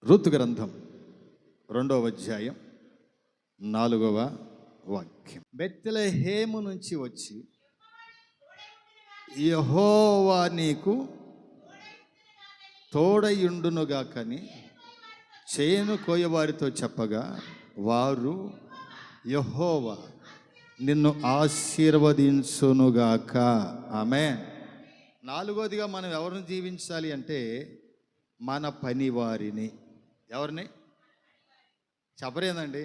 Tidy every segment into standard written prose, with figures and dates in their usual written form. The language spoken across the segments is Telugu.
రుతు గ్రంథం 2వ అధ్యాయం 4వ వాక్యం. బెత్లెహేము నుంచి వచ్చి యెహోవా నీకు తోడయుండునుగాకని చేను కోయవారితో చెప్పగా వారు యెహోవా నిన్ను ఆశీర్వదించునుగాక. ఆమేన్. నాలుగోదిగా మనం ఎవరిని జీవించాలి అంటే మన పనివారిని. ఎవరిని చెప్పరేందండి?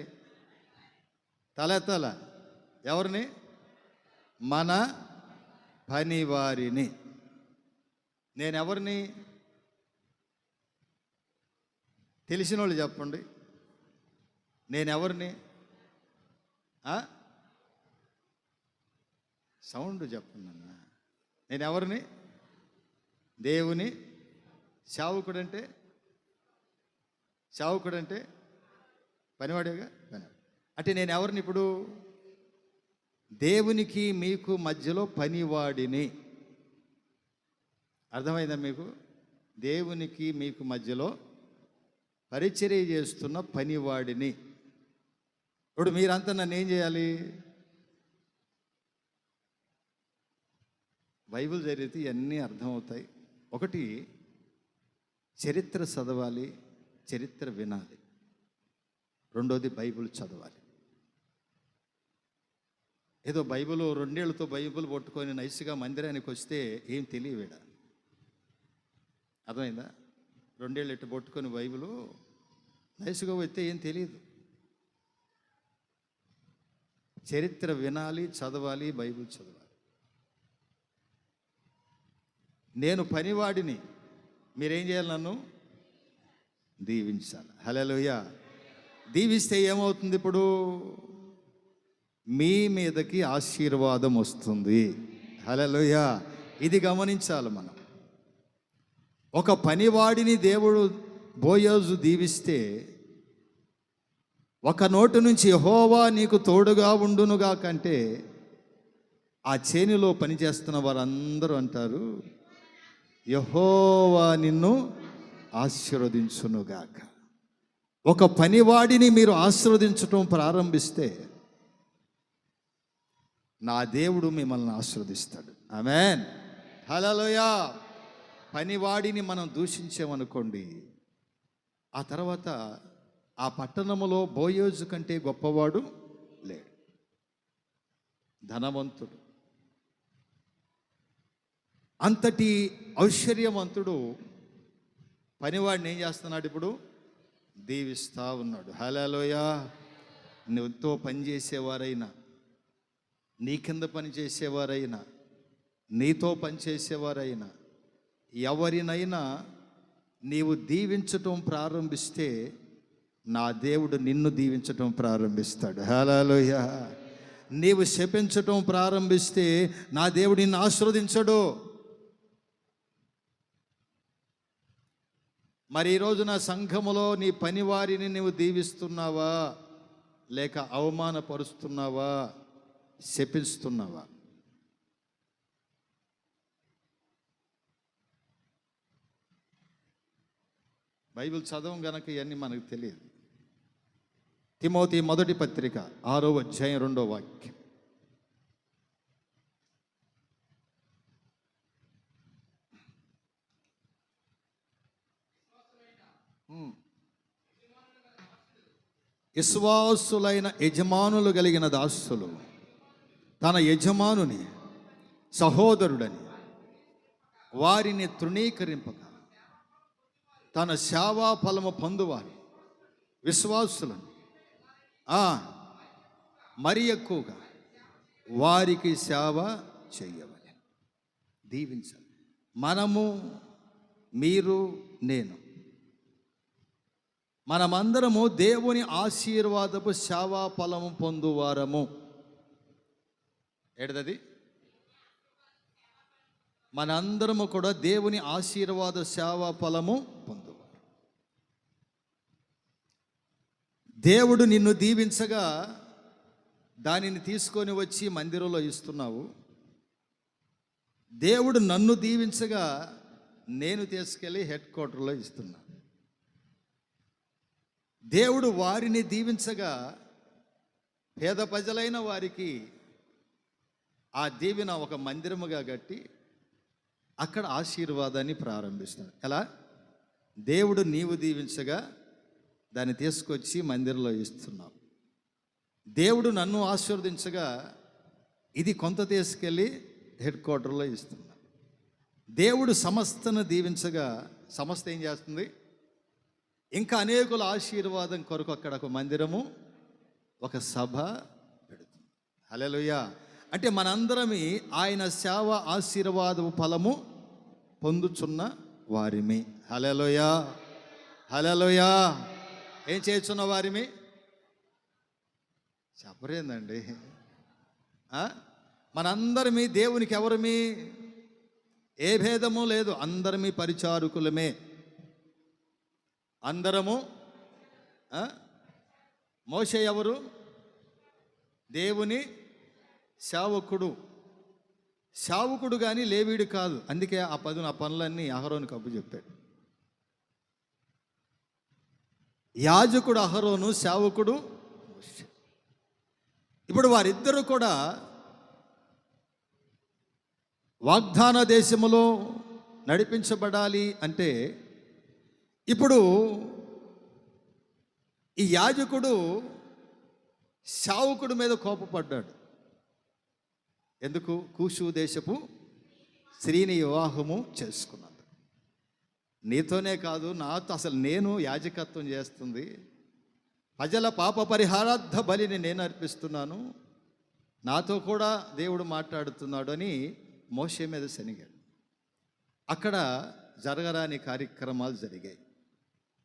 తల ఎవరిని? మన పనివారిని. నేనెవరిని? తెలిసిన వాళ్ళు చెప్పండి. నేనెవరిని? సౌండ్ చెప్పండి అన్న. నేనెవరిని? దేవుని సేవకుడంటే పనివాడేగా. అంటే నేను ఎవరిని? ఇప్పుడు దేవునికి మీకు మధ్యలో పనివాడిని. అర్థమైందా మీకు? దేవునికి మీకు మధ్యలో పరిచర్య చేస్తున్న పనివాడిని. ఇప్పుడు మీరంతా నన్ను ఏం చేయాలి? బైబిల్ చదివితే ఇవన్నీ అర్థమవుతాయి. ఒకటి, చరిత్ర చదవాలి, చరిత్ర వినాలి. రెండోది, బైబిల్ చదవాలి. ఏదో బైబిల్ 2 ఏళ్లతో బైబిల్ పట్టుకొని నైస్గా మందిరానికి వస్తే ఏం తెలియవేడ. అర్థమైందా? 2 ఏళ్ళు ఎట్టు పట్టుకొని బైబిల్ నైస్గా వస్తే ఏం తెలియదు. చరిత్ర వినాలి, చదవాలి, బైబిల్ చదవాలి. నేను పనివాడిని, మీరేం చేయాలి? నన్ను దీవించాలి. హల్లెలూయా. దీవిస్తే ఏమవుతుంది? ఇప్పుడు మీ మీదకి ఆశీర్వాదం వస్తుంది. హల్లెలూయా. ఇది గమనించాలి మనం. ఒక పనివాడిని దేవుడు బోయోజు దీవిస్తే, ఒక నోటి నుంచి యెహోవా నీకు తోడుగా ఉండునుగా కంటే, ఆ చేనులో పనిచేస్తున్న వారందరూ అంటారు యెహోవా నిన్ను ఆశీర్వదించునుగాక. ఒక పనివాడిని మీరు ఆశీర్వదించటం ప్రారంభిస్తే నా దేవుడు మిమ్మల్ని ఆశీర్వదిస్తాడు. ఆమేన్. హల్లెలూయా. పనివాడిని మనం దూషించామనుకోండి, ఆ తర్వాత ఆ పట్టణములో బోయోజు కంటే గొప్పవాడు లేడు. ధనవంతుడు, అంతటి ఐశ్వర్యవంతుడు పనివాడిని ఏం చేస్తున్నాడు? ఇప్పుడు దీవిస్తూ ఉన్నాడు. హల్లెలూయా. నువ్వుతో పనిచేసేవారైనా, నీ కింద పనిచేసేవారైనా, నీతో పనిచేసేవారైనా, ఎవరినైనా నీవు దీవించటం ప్రారంభిస్తే నా దేవుడు నిన్ను దీవించటం ప్రారంభిస్తాడు. హల్లెలూయా. నీవు శపించటం ప్రారంభిస్తే నా దేవుడు నిన్ను ఆశీర్వదించడు. మరి ఈరోజు నా సంఘములో నీ పనివారిని నువ్వు దీవిస్తున్నావా, లేక అవమానపరుస్తున్నావా, శపిస్తున్నావా? బైబిల్ చదవం గనక ఇవన్నీ మనకు తెలియదు. తిమోతి మొదటి పత్రిక 6వ అధ్యాయం 2వ వాక్యం. విశ్వాసులైన యజమానులు కలిగిన దాసులు తన యజమానుని సహోదరుడని వారిని తృణీకరింపక తన సేవా ఫలము పొందువారి విశ్వాసులను మరి ఎక్కువగా వారికి సేవ చేయవలెను. దీవించాలి. మనము, మీరు, నేను, మనమందరము దేవుని ఆశీర్వాదపు సేవా ఫలము పొందువారము. ఏడదది? మనందరము కూడా దేవుని ఆశీర్వాద సేవా ఫలము పొందువారు. దేవుడు నిన్ను దీవించగా దానిని తీసుకొని వచ్చి మందిరంలో ఇస్తున్నావు. దేవుడు నన్ను దీవించగా నేను తీసుకెళ్ళి హెడ్ క్వార్టర్లో ఇస్తున్నా. దేవుడు వారిని దీవించగా పేద ప్రజలైన వారికి ఆ దీవెన ఒక మందిరముగా కట్టి అక్కడ ఆశీర్వాదాన్ని ప్రారంభిస్తాడు. ఎలా? దేవుడు నీవు దీవించగా దాన్ని తీసుకొచ్చి మందిరంలో ఇస్తున్నావు. దేవుడు నన్ను ఆశీర్వదించగా ఇది కొంత తీసుకెళ్ళి హెడ్ క్వార్టర్లో ఇస్తున్నా. దేవుడు సమస్తను దీవించగా సమస్త ఏం చేస్తుంది? ఇంకా అనేకుల ఆశీర్వాదం కొరకు అక్కడ ఒక మందిరము, ఒక సభ పెడుతుంది. హల్లెలూయా. అంటే మనందరమి ఆయన సేవ ఆశీర్వాదపు ఫలము పొందుచున్న వారిమి. హల్లెలూయా, హల్లెలూయా. ఏం చేస్తున్న వారిమి? చెప్పరేందండి? మనందరమి దేవునికి ఎవరిమి? ఏ భేదము లేదు, అందరమి పరిచారకులమే. అందరము. మోషే ఎవరు? దేవుని సేవకుడు. సేవకుడు కానీ లేవీడు కాదు. అందుకే ఆ పనులన్నీ అహరోనుకు అప్పచెప్పాడు. యాజకుడు అహరోను, సేవకుడు మోషే. ఇప్పుడు వారిద్దరూ కూడా వాగ్దాన దేశములో నడిపించబడాలి అంటే ఇప్పుడు ఈ యాజకుడు సేవకుడి మీద కోపపడ్డాడు. ఎందుకు? కూషు దేశపు స్త్రీని వివాహము చేసుకున్నాడు. నీతోనే కాదు, నాతో అసలు నేను యాజకత్వం చేస్తుంది, ప్రజల పాప పరిహారార్థ బలిని నేను అర్పిస్తున్నాను, నాతో కూడా దేవుడు మాట్లాడుతున్నాడు అని మోషే మీద శనిగాడు. అక్కడ జరగరాని కార్యక్రమాలు జరిగాయి.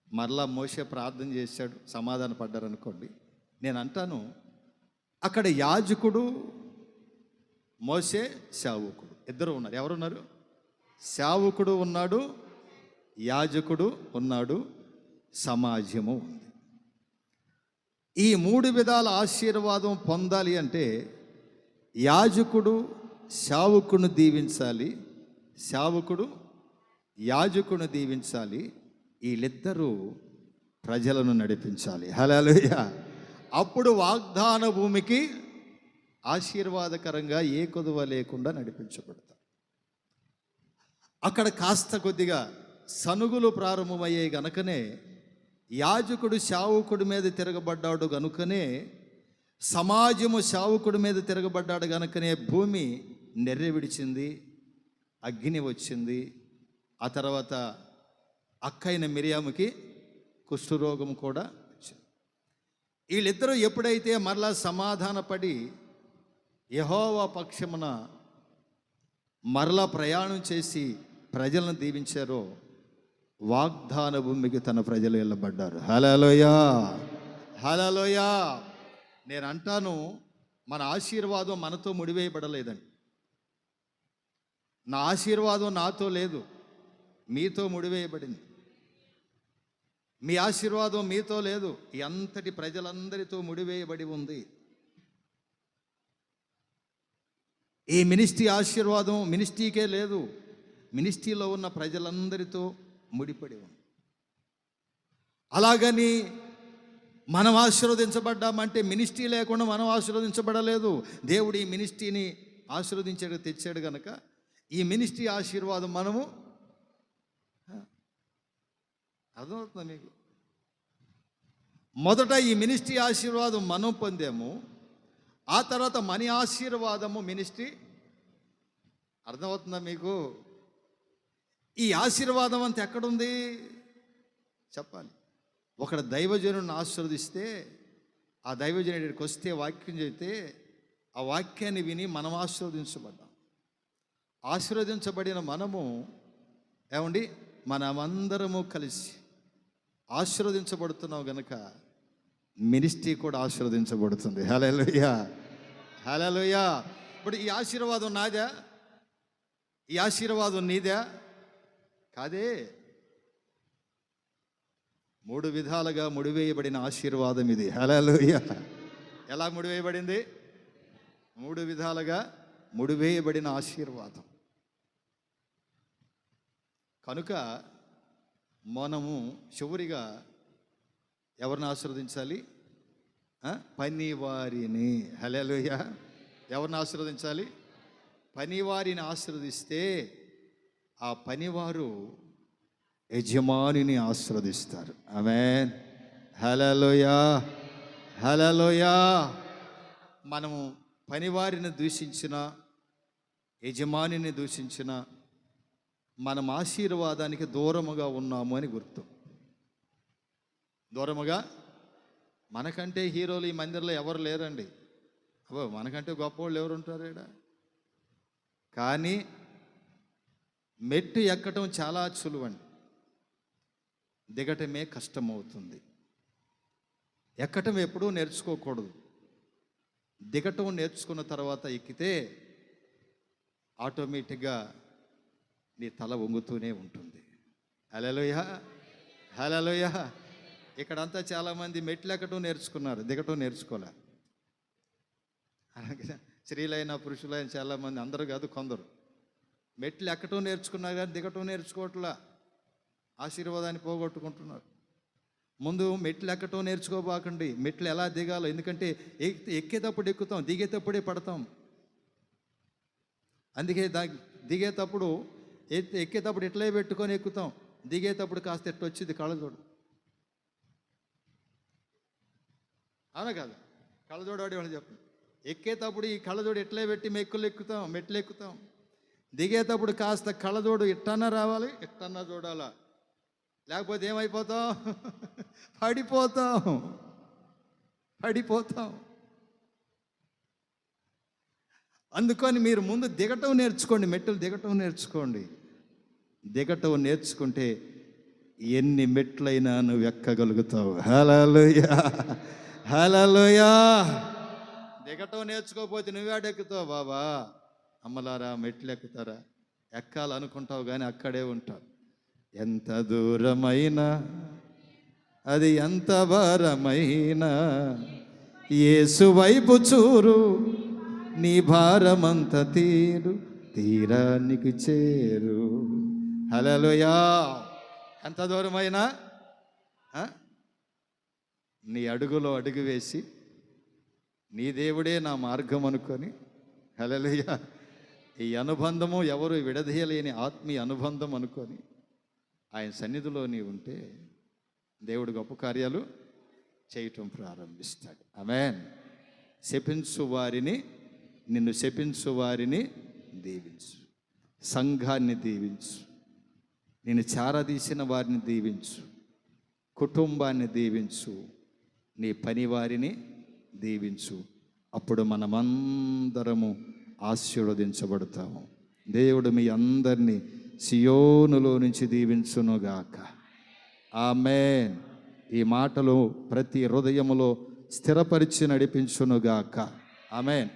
మరలా మోషే ప్రార్థన చేశాడు, సమాధాన పడ్డారు అనుకోండి. నేను అంటాను, అక్కడ యాజకుడు, మోషే, సేవకుడు ఇద్దరు ఉన్నారు. ఎవరున్నారు? సేవకుడు ఉన్నాడు, యాజకుడు ఉన్నాడు, సమాజము ఉంది. ఈ మూడు విధాల ఆశీర్వాదం పొందాలి అంటే యాజకుడు సేవకుని దీవించాలి, సేవకుడు యాజకుని దీవించాలి. వీళ్ళిద్దరూ ప్రజలను నడిపించాలి. హల్లెలూయా. అప్పుడు వాగ్దాన భూమికి ఆశీర్వాదకరంగా ఏ కొదువ లేకుండా నడిపించబడతారు. అక్కడ కాస్త కొద్దిగా సనుగులు ప్రారంభమయ్యాయి గనుకనే యాజకుడు సేవకుడి మీద తిరగబడ్డాడు గనుకనే, సమాజము సేవకుడి మీద తిరగబడ్డాడు గనుకనే భూమి నెర్రె విడిచింది, అగ్ని వచ్చింది. ఆ తర్వాత అక్కైన మిరియాముకి కుష్ఠరోగం కూడా వచ్చింది. వీళ్ళిద్దరూ ఎప్పుడైతే మరలా సమాధానపడి యెహోవా పక్షమున మరలా ప్రయాణం చేసి ప్రజలను దీవించారో వాగ్దాన భూమికి తన ప్రజలు వెళ్ళబడ్డారు. హల్లెలూయా, హల్లెలూయా. నేను అంటాను, మన ఆశీర్వాదం మనతో ముడివేయబడలేదండి. నా ఆశీర్వాదం నాతో లేదు, మీతో ముడివేయబడింది. మీ ఆశీర్వాదం మీతో లేదు, ఎంతటి ప్రజలందరితో ముడివేయబడి ఉంది. ఈ మినిస్ట్రీ ఆశీర్వాదం మినిస్ట్రీకే లేదు, మినిస్ట్రీలో ఉన్న ప్రజలందరితో ముడిపడి ఉంది. అలాగని మనం ఆశీర్వదించబడ్డామంటే మినిస్ట్రీ లేకుండా మనం ఆశీర్వదించబడలేదు. దేవుడు ఈ మినిస్ట్రీని ఆశీర్వదించాడు, తెచ్చాడు కనుక ఈ మినిస్ట్రీ ఆశీర్వాదం మనము. అర్థమవుతుందా మీకు? మొదట ఈ మినిస్ట్రీ ఆశీర్వాదం మనం పొందాము, ఆ తర్వాత మన ఆశీర్వాదము మినిస్ట్రీ. అర్థమవుతుందా మీకు? ఈ ఆశీర్వాదం అంతా ఎక్కడుంది చెప్పాలి. ఒకడు దైవజనుడిని ఆశీర్వదిస్తే, ఆ దైవజనుడికి వస్తే వాక్యం చెబితే ఆ వాక్యాన్ని విని మనం ఆశీర్వదించబడ్డాం. ఆశీర్వదించబడిన మనము ఏమండి, మనమందరము కలిసి ఆశీర్వదించబడుతున్నాం గనుక మినిస్ట్రీ కూడా ఆశీర్వదించబడుతుంది. హల్లెలూయా, హల్లెలూయా. ఇప్పుడు ఈ ఆశీర్వాదం నాదా? ఈ ఆశీర్వాదం నీదా? కాదే. మూడు విధాలుగా ముడివేయబడిన ఆశీర్వాదం ఇది. హల్లెలూయా. ఎలా ముడివేయబడింది? మూడు విధాలుగా ముడివేయబడిన ఆశీర్వాదం. కనుక మనము చివరిగా ఎవరిని ఆశీర్వదించాలి? పనివారిని. హల్లెలూయా. ఎవరిని ఆశీర్వదించాలి? పనివారిని ఆశీర్వదిస్తే ఆ పనివారు యజమానిని ఆశీర్వదిస్తారు. ఆమేన్. హల్లెలూయా, హల్లెలూయా. మనము పనివారిని దూషించిన, యజమానిని దూషించిన మనం ఆశీర్వాదానికి దూరముగా ఉన్నాము అని గుర్తు. దూరముగా. మనకంటే హీరోలు ఈ మందిరంలో ఎవరు లేరండి. మనకంటే గొప్పవాళ్ళు ఎవరు ఉంటారు ఈడ? కానీ మెట్టు ఎక్కటం చాలా సులువండి, దిగటమే కష్టమవుతుంది. ఎక్కటం ఎప్పుడూ నేర్చుకోకూడదు. దిగటం నేర్చుకున్న తర్వాత ఎక్కితే ఆటోమేటిక్గా నీ తల వంగుతూనే ఉంటుంది. హల్లెలూయా, హల్లెలూయా. ఇక్కడంతా చాలామంది మెట్లు ఎక్కటం నేర్చుకున్నారు, దిగటం నేర్చుకోలే. అలాగే స్త్రీలైన పురుషులైన చాలామంది, అందరూ కాదు కొందరు, మెట్లు ఎక్కటం నేర్చుకున్నారు కానీ దిగటం నేర్చుకోవట్లా. ఆశీర్వాదాన్ని పోగొట్టుకుంటున్నారు. ముందు మెట్లు ఎక్కటం నేర్చుకోబాకండి, మెట్లు ఎలా దిగాలో. ఎందుకంటే ఎక్కేటప్పుడు ఎక్కుతాం, దిగేటప్పుడే పడతాం. అందుకే దిగేటప్పుడు ఎక్కేటప్పుడు ఇట్లే పెట్టుకొని ఎక్కుతాం, దిగేటప్పుడు కాస్త ఎట్టు వచ్చింది కళ్ళజోడు. అవునా కాదు? కళ్ళజోడు వాడి వాళ్ళు చెప్పండి. ఎక్కేటప్పుడు ఈ కళ్ళజోడు ఎట్లే పెట్టి మెట్లు ఎక్కుతాం. దిగేటప్పుడు కాస్త కళ్ళజోడు ఇట్టన్నా రావాలి, ఇట్టన్నా చూడాలా, లేకపోతే ఏమైపోతాం? పడిపోతాం. అందుకని మీరు ముందు దిగటం నేర్చుకోండి, మెట్లు దిగటం నేర్చుకోండి. దిగటం నేర్చుకుంటే ఎన్ని మెట్లైనా నువ్వు ఎక్కగలుగుతావు. హల్లెలూయా, హల్లెలూయా. దిగటం నేర్చుకోకపోతే నువ్వేడెక్కుతావు బాబా? అమ్మలారా, మెట్లు ఎక్కుతారా? ఎక్కాలనుకుంటావు కానీ అక్కడే ఉంటావు. ఎంత దూరమైనా, అది ఎంత భారమైనా, యేసు వైపు చూరు, నీ భారమంత తీరానికి చేరు. హల్లెలూయా. ఎంత దూరమైనా నీ అడుగులో అడుగు వేసి, నీ దేవుడే నా మార్గం అనుకొని, హల్లెలూయా, ఈ అనుబంధము ఎవరు విడదీయలేని ఆత్మీయ అనుబంధం అనుకొని ఆయన సన్నిధిలో నీవు ఉంటే దేవుడు గొప్ప కార్యాలు చేయటం ప్రారంభిస్తాడు. ఆమేన్. నిన్ను శపించు వారిని దీవించు, సంఘాన్ని దీవించు, నిన్ను చారదీసిన వారిని దీవించు, కుటుంబాన్ని దీవించు, నీ పని వారిని దీవించు. అప్పుడు మనమందరము ఆశీర్వదించబడతాము. దేవుడు మీ అందరినీ సియోనులో నుంచి దీవించునుగాక. ఆమేన్. ఈ మాటలు ప్రతి హృదయములో స్థిరపరిచి నడిపించునుగాక. ఆమేన్.